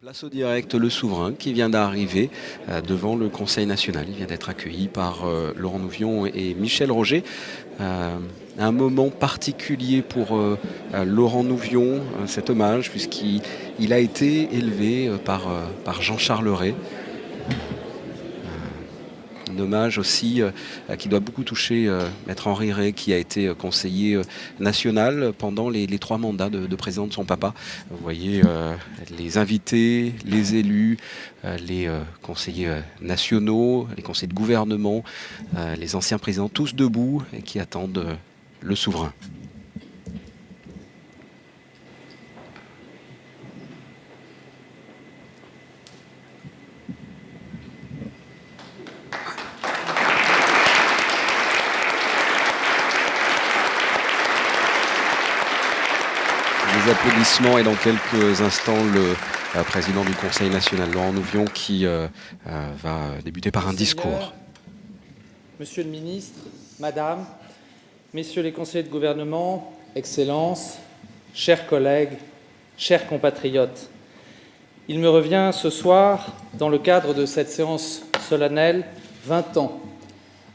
Place au direct, le souverain qui vient d'arriver devant le Conseil national. Il vient d'être accueilli par Laurent Nouvion et Michel Roger. Un moment particulier pour Laurent Nouvion, cet hommage, puisqu'il a été élevé par Jean-Charles Ray. Un hommage aussi qui doit beaucoup toucher Maître Henri Ray, qui a été conseiller national pendant les 3 mandats de président de son papa. Vous voyez les invités, les élus, les conseillers nationaux, les conseillers de gouvernement, les anciens présidents, tous debout et qui attendent le souverain. Les applaudissements et dans quelques instants le président du Conseil national, Laurent Nouvion, qui va débuter par un discours. Monsieur le ministre, Madame, Messieurs les conseillers de gouvernement, Excellences, chers collègues, chers compatriotes, il me revient ce soir, dans le cadre de cette séance solennelle, 20 ans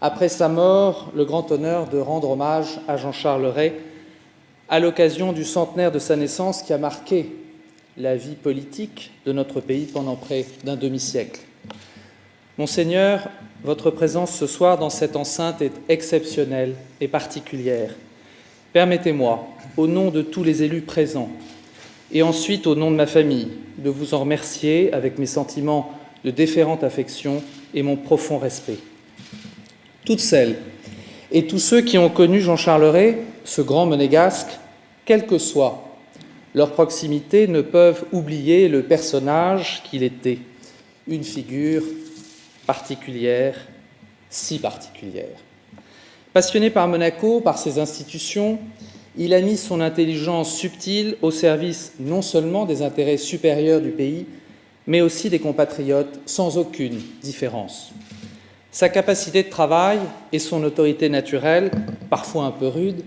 après sa mort, le grand honneur de rendre hommage à Jean-Charles Ray, à l'occasion du centenaire de sa naissance qui a marqué la vie politique de notre pays pendant près d'un demi-siècle. Monseigneur, votre présence ce soir dans cette enceinte est exceptionnelle et particulière. Permettez-moi, au nom de tous les élus présents, et ensuite au nom de ma famille, de vous en remercier avec mes sentiments de déférente affection et mon profond respect. Toutes celles et tous ceux qui ont connu Jean-Charles Ray, ce grand monégasque, quelle que soit leur proximité, ne peuvent oublier le personnage qu'il était, une figure particulière, si particulière. Passionné par Monaco, par ses institutions, il a mis son intelligence subtile au service non seulement des intérêts supérieurs du pays, mais aussi des compatriotes, sans aucune différence. Sa capacité de travail et son autorité naturelle, parfois un peu rude,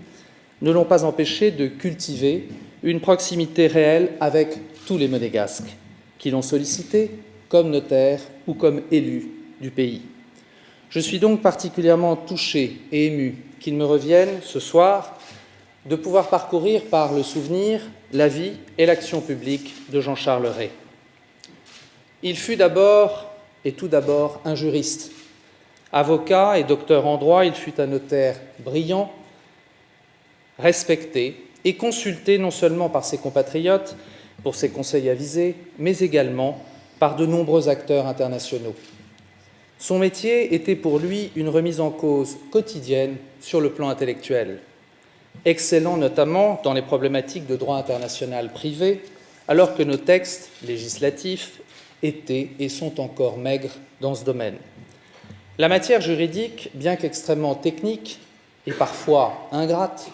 ne l'ont pas empêché de cultiver une proximité réelle avec tous les Monégasques qui l'ont sollicité comme notaire ou comme élu du pays. Je suis donc particulièrement touché et ému qu'il me revienne ce soir de pouvoir parcourir par le souvenir la vie et l'action publique de Jean-Charles Ray. Il fut d'abord et tout d'abord un juriste. Avocat et docteur en droit, il fut un notaire brillant, respecté et consulté non seulement par ses compatriotes pour ses conseils avisés, mais également par de nombreux acteurs internationaux. Son métier était pour lui une remise en cause quotidienne sur le plan intellectuel, excellent notamment dans les problématiques de droit international privé, alors que nos textes législatifs étaient et sont encore maigres dans ce domaine. La matière juridique, bien qu'extrêmement technique et parfois ingrate,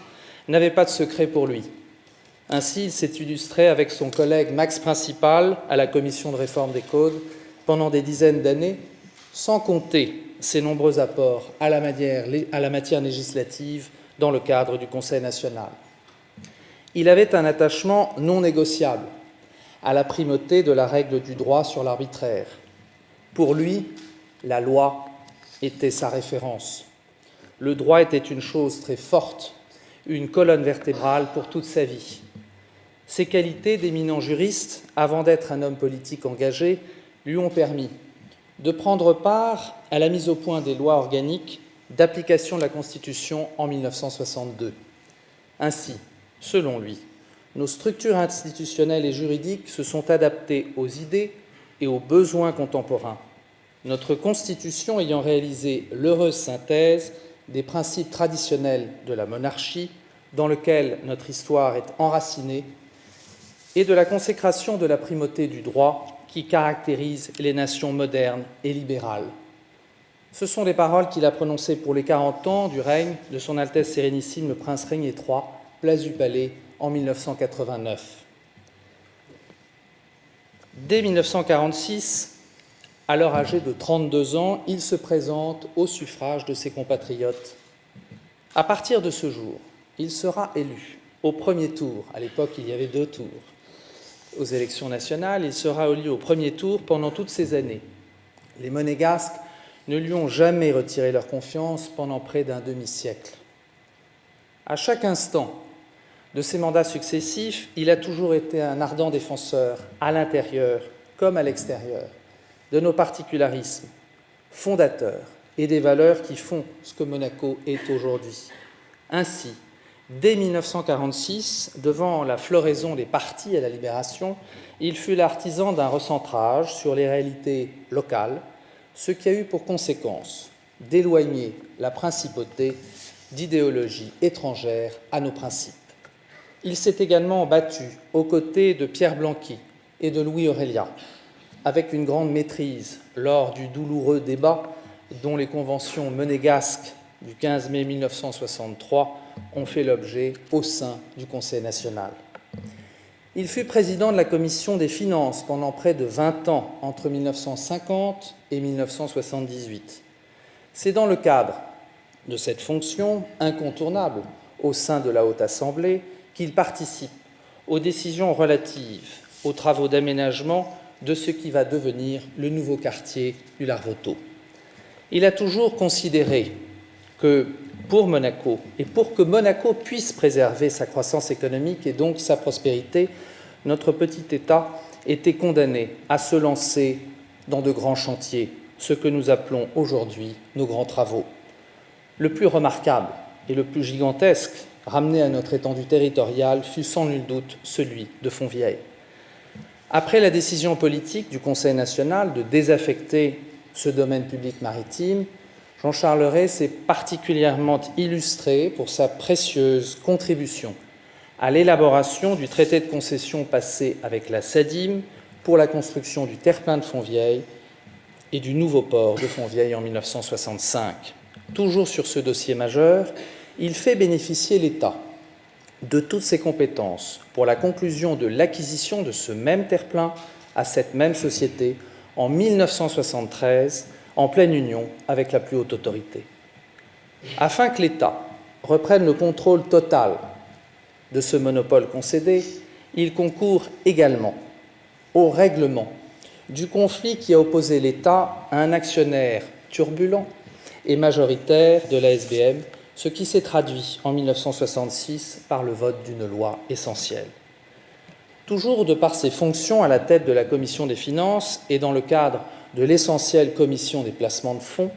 n'avait pas de secret pour lui. Ainsi, il s'est illustré avec son collègue Max Principal à la Commission de réforme des codes pendant des dizaines d'années, sans compter ses nombreux apports à la matière législative dans le cadre du Conseil national. Il avait un attachement non négociable à la primauté de la règle du droit sur l'arbitraire. Pour lui, la loi était sa référence. Le droit était une chose très forte, une colonne vertébrale pour toute sa vie. Ses qualités d'éminent juriste, avant d'être un homme politique engagé, lui ont permis de prendre part à la mise au point des lois organiques d'application de la Constitution en 1962. Ainsi, selon lui, nos structures institutionnelles et juridiques se sont adaptées aux idées et aux besoins contemporains, notre Constitution ayant réalisé l'heureuse synthèse des principes traditionnels de la monarchie, dans lequel notre histoire est enracinée, et de la consécration de la primauté du droit qui caractérise les nations modernes et libérales. Ce sont des paroles qu'il a prononcées pour les 40 ans du règne de son Altesse Sérénissime le Prince Régnier III, place du Palais, en 1989. Dès 1946, alors âgé de 32 ans, il se présente au suffrage de ses compatriotes. À partir de ce jour, il sera élu au premier tour. À l'époque, il y avait 2 tours. aux élections nationales, il sera élu au premier tour pendant toutes ces années. Les Monégasques ne lui ont jamais retiré leur confiance pendant près d'un demi-siècle. À chaque instant de ses mandats successifs, il a toujours été un ardent défenseur, à l'intérieur comme à l'extérieur, de nos particularismes fondateurs et des valeurs qui font ce que Monaco est aujourd'hui. Ainsi, dès 1946, devant la floraison des partis à la Libération, il fut l'artisan d'un recentrage sur les réalités locales, ce qui a eu pour conséquence d'éloigner la principauté d'idéologies étrangères à nos principes. Il s'est également battu aux côtés de Pierre Blanqui et de Louis Aurelia, avec une grande maîtrise lors du douloureux débat dont les conventions monégasques du 15 mai 1963 ont fait l'objet au sein du Conseil national. Il fut président de la Commission des finances pendant près de 20 ans, entre 1950 et 1978. C'est dans le cadre de cette fonction incontournable au sein de la Haute Assemblée qu'il participe aux décisions relatives aux travaux d'aménagement de ce qui va devenir le nouveau quartier du Larvoto. Il a toujours considéré que pour Monaco, et pour que Monaco puisse préserver sa croissance économique et donc sa prospérité, notre petit État était condamné à se lancer dans de grands chantiers, ce que nous appelons aujourd'hui nos grands travaux. Le plus remarquable et le plus gigantesque, ramené à notre étendue territoriale, fut sans nul doute celui de Fontvieille. Après la décision politique du Conseil national de désaffecter ce domaine public maritime, Jean-Charles Ray s'est particulièrement illustré pour sa précieuse contribution à l'élaboration du traité de concession passé avec la SADIM pour la construction du terre-plein de Fontvieille et du nouveau port de Fontvieille en 1965. Toujours sur ce dossier majeur, il fait bénéficier l'État de toutes ses compétences pour la conclusion de l'acquisition de ce même terre-plein à cette même société en 1973, en pleine union avec la plus haute autorité. Afin que l'État reprenne le contrôle total de ce monopole concédé, il concourt également au règlement du conflit qui a opposé l'État à un actionnaire turbulent et majoritaire de la SBM, ce qui s'est traduit en 1966 par le vote d'une loi essentielle. Toujours de par ses fonctions à la tête de la Commission des finances et dans le cadre de l'essentielle Commission des placements de fonds,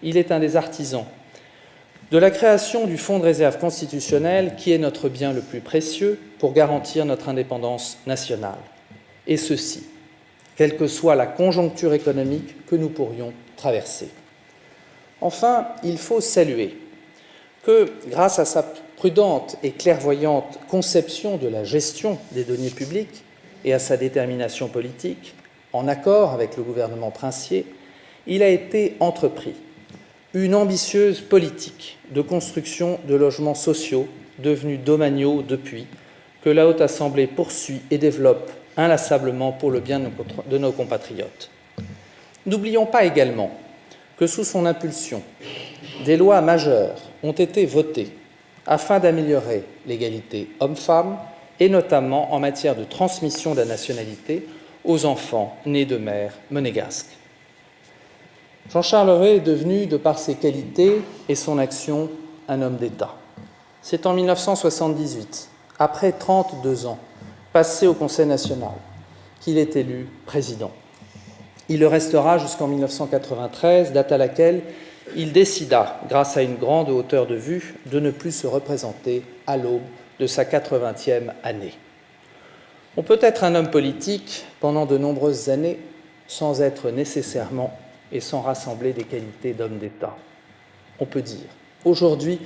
il est un des artisans de la création du Fonds de réserve constitutionnel qui est notre bien le plus précieux pour garantir notre indépendance nationale. Et ceci, quelle que soit la conjoncture économique que nous pourrions traverser. Enfin, il faut saluer que, grâce à sa prudente et clairvoyante conception de la gestion des deniers publics et à sa détermination politique, en accord avec le gouvernement princier, il a été entrepris une ambitieuse politique de construction de logements sociaux devenus domaniaux depuis, que la Haute Assemblée poursuit et développe inlassablement pour le bien de nos compatriotes. N'oublions pas également que sous son impulsion, des lois majeures ont été votées afin d'améliorer l'égalité hommes-femmes et notamment en matière de transmission de la nationalité aux enfants nés de mères monégasques. Jean-Charles Ray est devenu, de par ses qualités et son action, un homme d'État. C'est en 1978, après 32 ans passés au Conseil national, qu'il est élu président. Il le restera jusqu'en 1993, date à laquelle il décida, grâce à une grande hauteur de vue, de ne plus se représenter à l'aube de sa 80e année. On peut être un homme politique pendant de nombreuses années sans être nécessairement et sans rassembler des qualités d'homme d'État. On peut dire aujourd'hui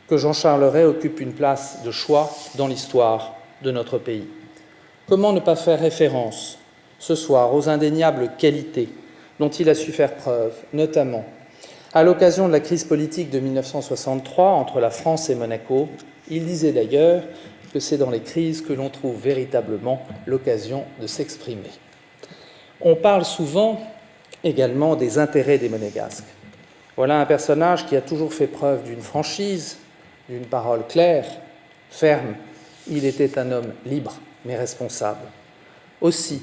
que Jean-Charles Ray occupe une place de choix dans l'histoire de notre pays. Comment ne pas faire référence ce soir aux indéniables qualités dont il a su faire preuve, notamment à l'occasion de la crise politique de 1963 entre la France et Monaco. Il disait d'ailleurs que c'est dans les crises que l'on trouve véritablement l'occasion de s'exprimer. On parle souvent également des intérêts des Monégasques. Voilà un personnage qui a toujours fait preuve d'une franchise, d'une parole claire, ferme. Il était un homme libre, mais responsable. Aussi,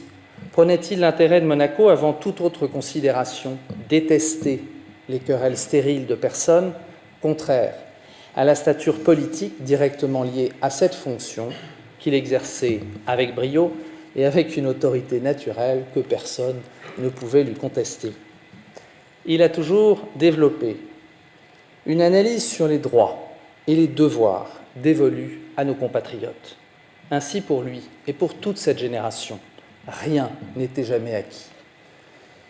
prenait-il l'intérêt de Monaco avant toute autre considération, détester les querelles stériles de personnes contraires à la stature politique directement liée à cette fonction qu'il exerçait avec brio et avec une autorité naturelle que personne ne pouvait lui contester. Il a toujours développé une analyse sur les droits et les devoirs dévolus à nos compatriotes. Ainsi pour lui et pour toute cette génération, rien n'était jamais acquis.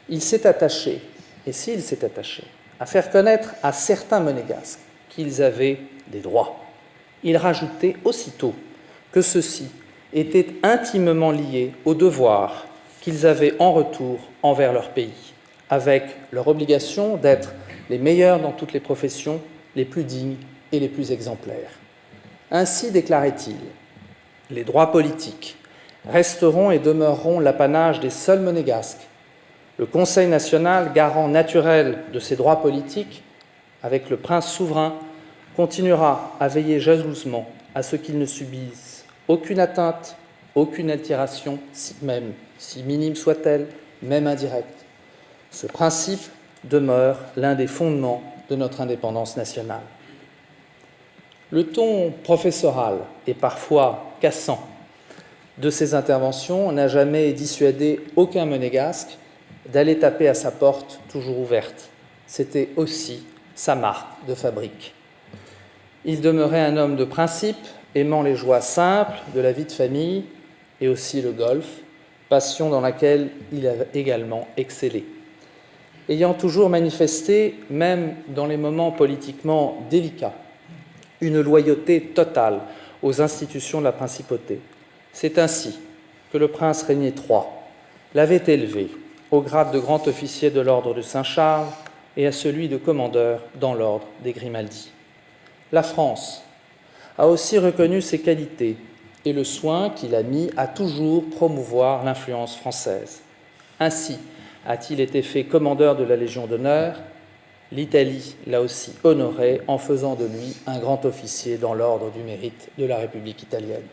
Il s'est attaché, et s'il s'est attaché, à faire connaître à certains monégasques qu'ils avaient des droits. Il rajoutait aussitôt que ceux-ci étaient intimement liés aux devoirs qu'ils avaient en retour envers leur pays, avec leur obligation d'être les meilleurs dans toutes les professions, les plus dignes et les plus exemplaires. Ainsi déclarait-il, « Les droits politiques resteront et demeureront l'apanage des seuls monégasques. Le Conseil national, garant naturel de ces droits politiques, avec le prince souverain, continuera à veiller jalousement à ce qu'ils ne subissent aucune atteinte, aucune altération, même si minime soit-elle, même indirecte. Ce principe demeure l'un des fondements de notre indépendance nationale. » Le ton professoral et parfois cassant de ces interventions n'a jamais dissuadé aucun monégasque d'aller taper à sa porte toujours ouverte. C'était aussi sa marque de fabrique. Il demeurait un homme de principe, aimant les joies simples de la vie de famille et aussi le golf, passion dans laquelle il a également excellé. Ayant toujours manifesté, même dans les moments politiquement délicats, une loyauté totale aux institutions de la principauté. C'est ainsi que le prince Régnier III l'avait élevé au grade de grand officier de l'ordre de Saint-Charles et à celui de commandeur dans l'ordre des Grimaldi. La France a aussi reconnu ses qualités et le soin qu'il a mis à toujours promouvoir l'influence française. Ainsi a-t-il été fait commandeur de la Légion d'honneur. L'Italie l'a aussi honoré en faisant de lui un grand officier dans l'ordre du mérite de la République italienne.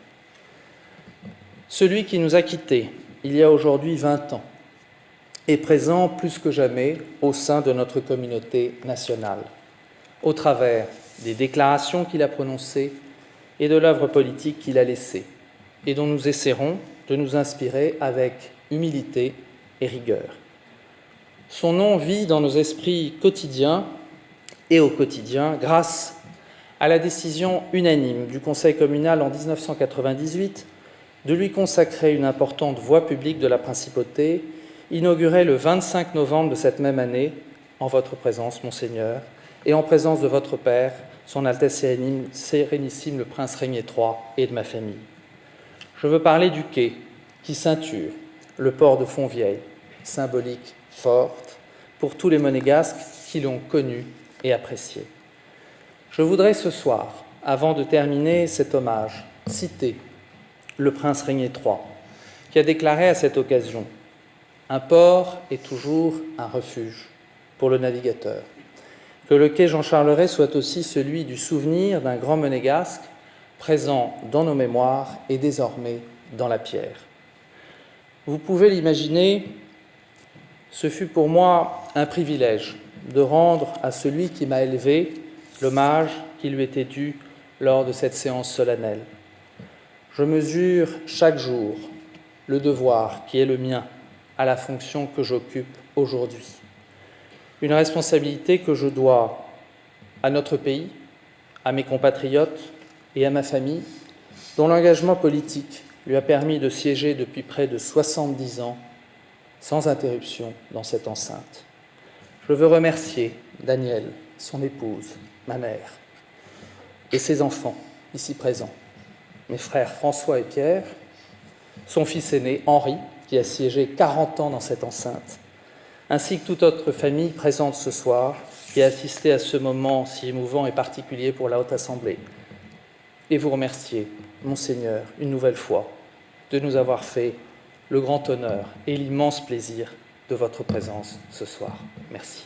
Celui qui nous a quittés il y a aujourd'hui 20 ans est présent plus que jamais au sein de notre communauté nationale, au travers des déclarations qu'il a prononcées et de l'œuvre politique qu'il a laissée, et dont nous essaierons de nous inspirer avec humilité et rigueur. Son nom vit dans nos esprits quotidiens et au quotidien grâce à la décision unanime du Conseil communal en 1998 de lui consacrer une importante voie publique de la Principauté, inaugurée le 25 novembre de cette même année, en votre présence, Monseigneur, et en présence de votre Père, Son Altesse Sérénissime le Prince Régnier III et de ma famille. Je veux parler du quai qui ceinture le port de Fontvieille, symbolique forte pour tous les monégasques qui l'ont connu et apprécié. Je voudrais ce soir, avant de terminer cet hommage, citer le prince Régnier III, qui a déclaré à cette occasion « Un port est toujours un refuge pour le navigateur. Que le quai Jean-Charles Ray soit aussi celui du souvenir d'un grand monégasque présent dans nos mémoires et désormais dans la pierre. » Vous pouvez l'imaginer, ce fut pour moi un privilège de rendre à celui qui m'a élevé l'hommage qui lui était dû lors de cette séance solennelle. Je mesure chaque jour le devoir qui est le mien à la fonction que j'occupe aujourd'hui. Une responsabilité que je dois à notre pays, à mes compatriotes et à ma famille, dont l'engagement politique lui a permis de siéger depuis près de 70 ans sans interruption dans cette enceinte. Je veux remercier Daniel, son épouse, ma mère, et ses enfants, ici présents, mes frères François et Pierre, son fils aîné, Henri, qui a siégé 40 ans dans cette enceinte, ainsi que toute autre famille présente ce soir, qui a assisté à ce moment si émouvant et particulier pour la Haute Assemblée. Et vous remercier, Monseigneur, une nouvelle fois, de nous avoir fait le grand honneur et l'immense plaisir de votre présence ce soir. Merci.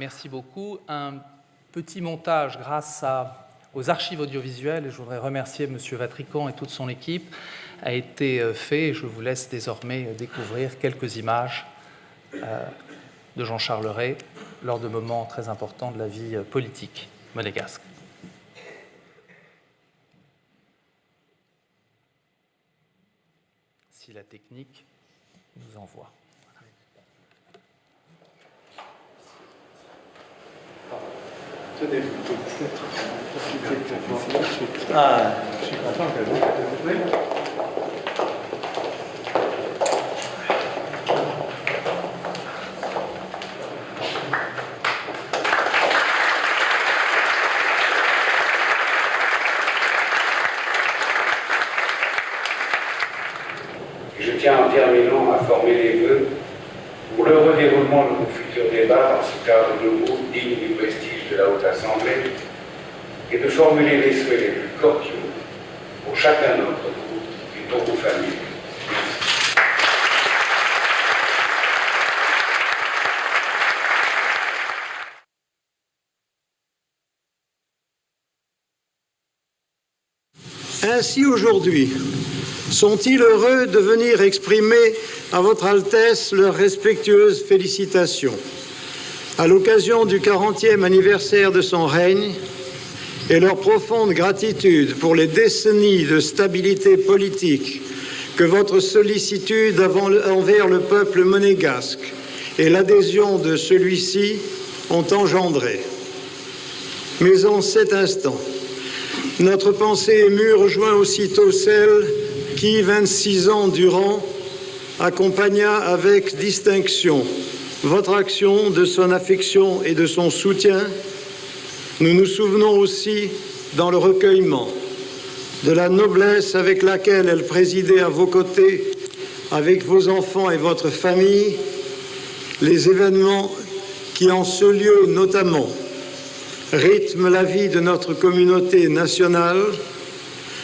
Merci beaucoup. Un petit montage grâce aux archives audiovisuelles, et je voudrais remercier M. Vatrican et toute son équipe, a été fait. Et je vous laisse désormais découvrir quelques images de Jean-Charles Rey lors de moments très importants de la vie politique monégasque. Si la technique nous envoie. Ah, je suis content que vous Je tiens en terminant à former les vœux pour l'heureux déroulement de nos futurs débats dans ce cadre nouveau, digne du prestige de la Haute Assemblée, et de formuler les souhaits les plus cordiaux pour chacun d'entre vous et pour vos familles. Ainsi aujourd'hui, sont-ils heureux de venir exprimer à votre Altesse leurs respectueuses félicitations à l'occasion du 40e anniversaire de son règne et leur profonde gratitude pour les décennies de stabilité politique que votre sollicitude envers le peuple monégasque et l'adhésion de celui-ci ont engendré. Mais en cet instant, notre pensée émue rejoint aussitôt celle qui, 26 ans durant, accompagna avec distinction votre action, de son affection et de son soutien. Nous nous souvenons aussi, dans le recueillement, de la noblesse avec laquelle elle présidait à vos côtés, avec vos enfants et votre famille, les événements qui, en ce lieu notamment, rythment la vie de notre communauté nationale.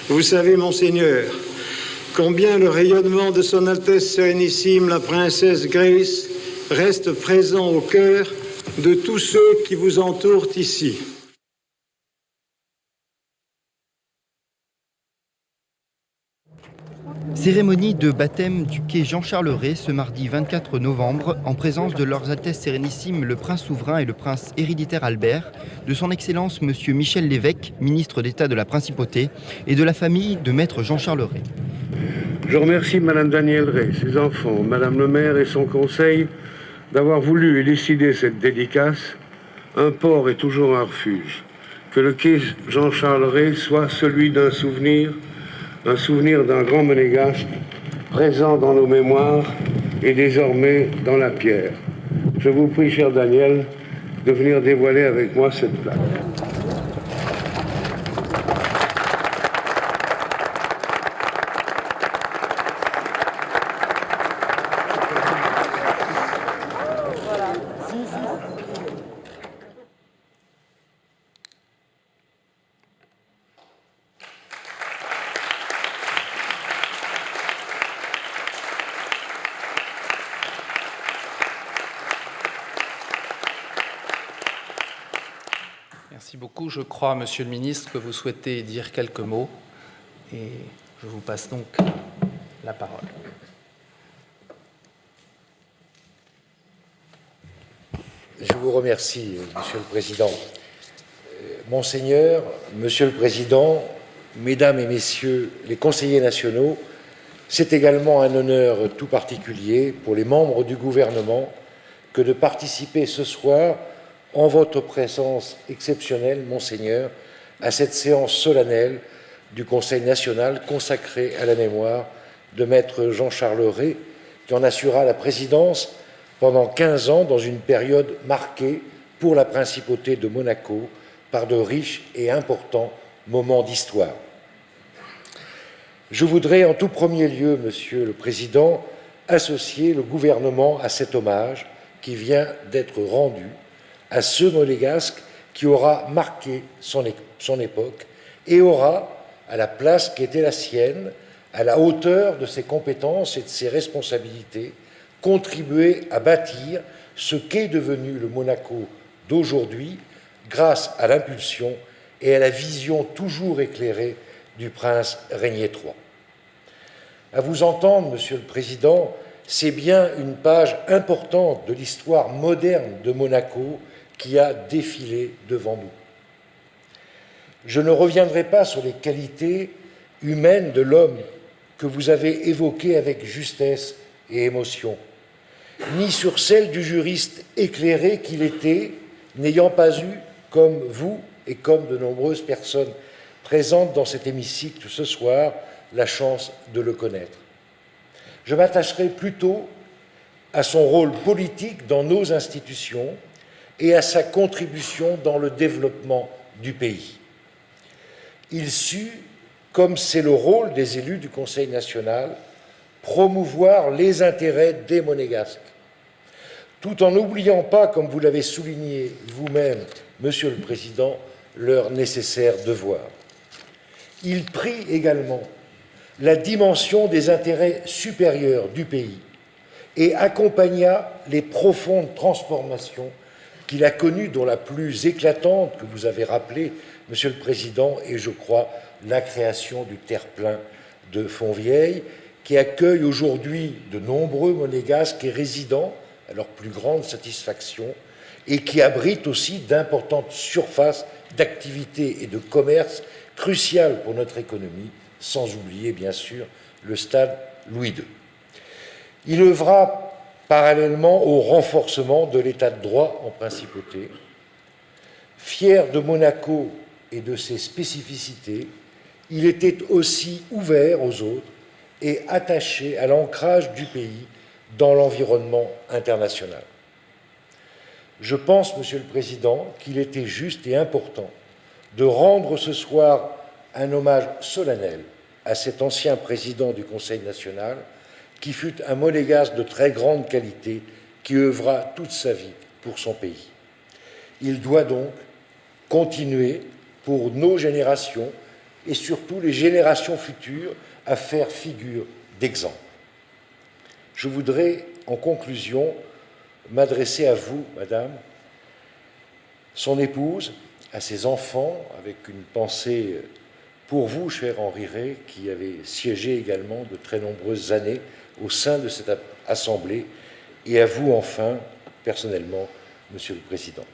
Vous savez, Monseigneur, combien le rayonnement de son Altesse Sérénissime, la princesse Grace, reste présent au cœur de tous ceux qui vous entourent ici. Cérémonie de baptême du quai Jean-Charles Rey ce mardi 24 novembre en présence de leurs Altesses Sérénissimes le Prince souverain et le Prince héréditaire Albert, de son Excellence Monsieur Michel Lévesque, ministre d'État de la Principauté, et de la famille de Maître Jean-Charles Rey. Je remercie Madame Danielle Rey, ses enfants, Madame le maire et son conseil d'avoir voulu et décidé cette dédicace. Un port est toujours un refuge. Que le quai Jean-Charles Rey soit celui d'un souvenir, un souvenir d'un grand monégasque présent dans nos mémoires et désormais dans la pierre. Je vous prie, cher Daniel, de venir dévoiler avec moi cette plaque. Merci beaucoup. Je crois, Monsieur le Ministre, que vous souhaitez dire quelques mots et je vous passe donc la parole. Je vous remercie, Monsieur le Président. Monseigneur, Monsieur le Président, Mesdames et Messieurs les conseillers nationaux, c'est également un honneur tout particulier pour les membres du gouvernement que de participer ce soir en votre présence exceptionnelle, Monseigneur, à cette séance solennelle du Conseil national consacrée à la mémoire de Maître Jean-Charles Rey, qui en assura la présidence pendant 15 ans dans une période marquée pour la principauté de Monaco par de riches et importants moments d'histoire. Je voudrais en tout premier lieu, Monsieur le Président, associer le gouvernement à cet hommage qui vient d'être rendu à ce monégasque qui aura marqué son époque et aura, à la place qui était la sienne, à la hauteur de ses compétences et de ses responsabilités, contribué à bâtir ce qu'est devenu le Monaco d'aujourd'hui grâce à l'impulsion et à la vision toujours éclairée du prince Régnier III. À vous entendre, Monsieur le Président, c'est bien une page importante de l'histoire moderne de Monaco qui a défilé devant nous. Je ne reviendrai pas sur les qualités humaines de l'homme que vous avez évoquées avec justesse et émotion, ni sur celles du juriste éclairé qu'il était, n'ayant pas eu, comme vous et comme de nombreuses personnes présentes dans cet hémicycle ce soir, la chance de le connaître. Je m'attacherai plutôt à son rôle politique dans nos institutions et à sa contribution dans le développement du pays. Il sut, comme c'est le rôle des élus du Conseil national, promouvoir les intérêts des Monégasques, tout en n'oubliant pas, comme vous l'avez souligné vous-même, Monsieur le Président, leur nécessaire devoir. Il prit également la dimension des intérêts supérieurs du pays et accompagna les profondes transformations qu'il a connues, dont la plus éclatante que vous avez rappelée, Monsieur le Président, est, je crois, la création du terre-plein de Fontvieille, qui accueille aujourd'hui de nombreux Monégasques et résidents, à leur plus grande satisfaction, et qui abrite aussi d'importantes surfaces d'activité et de commerce cruciales pour notre économie, sans oublier bien sûr le stade Louis II. Il œuvra parallèlement au renforcement de l'état de droit en principauté. Fier de Monaco et de ses spécificités, il était aussi ouvert aux autres et attaché à l'ancrage du pays dans l'environnement international. Je pense, Monsieur le Président, qu'il était juste et important de rendre ce soir un hommage solennel à cet ancien président du Conseil national qui fut un monégasque de très grande qualité qui œuvra toute sa vie pour son pays. Il doit donc continuer pour nos générations et surtout les générations futures à faire figure d'exemple. Je voudrais, en conclusion, m'adresser à vous, Madame, son épouse, à ses enfants, avec une pensée pour vous, cher Henri Rey, qui avez siégé également de très nombreuses années au sein de cette Assemblée, et à vous, enfin, personnellement, Monsieur le Président.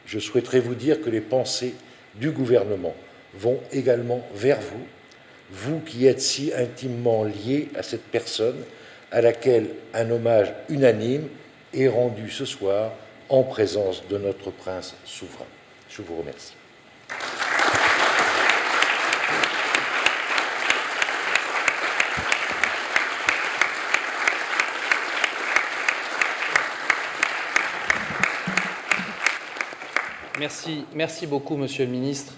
Je souhaiterais vous dire que les pensées du gouvernement vont également vers vous, vous qui êtes si intimement liés à cette personne à laquelle un hommage unanime est rendu ce soir en présence de notre prince souverain. Je vous remercie. Merci beaucoup, Monsieur le Ministre,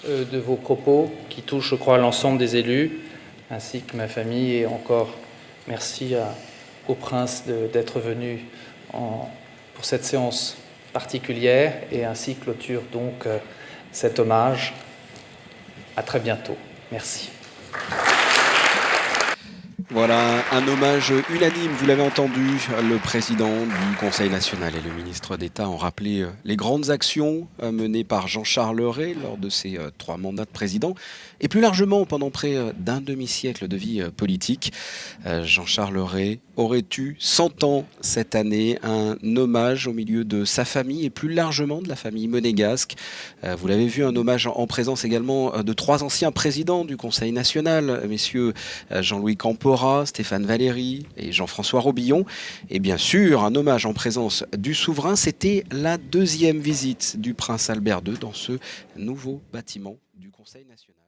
de vos propos qui touchent, je crois, l'ensemble des élus, ainsi que ma famille. Et encore, merci au Prince d'être venu pour cette séance particulière et ainsi clôture donc cet hommage. À très bientôt. Merci. Voilà, un hommage unanime, vous l'avez entendu, le président du Conseil national et le ministre d'État ont rappelé les grandes actions menées par Jean-Charles Rey lors de ses 3 mandats de président et plus largement pendant près d'un demi-siècle de vie politique. Jean-Charles Rey aurait eu 100 ans cette année, un hommage au milieu de sa famille et plus largement de la famille monégasque. Vous l'avez vu, un hommage en présence également de 3 anciens présidents du Conseil national, messieurs Jean-Louis Campora, Stéphane Valéry et Jean-François Robillon. Et bien sûr, un hommage en présence du souverain, c'était la 2e visite du prince Albert II dans ce nouveau bâtiment du Conseil national.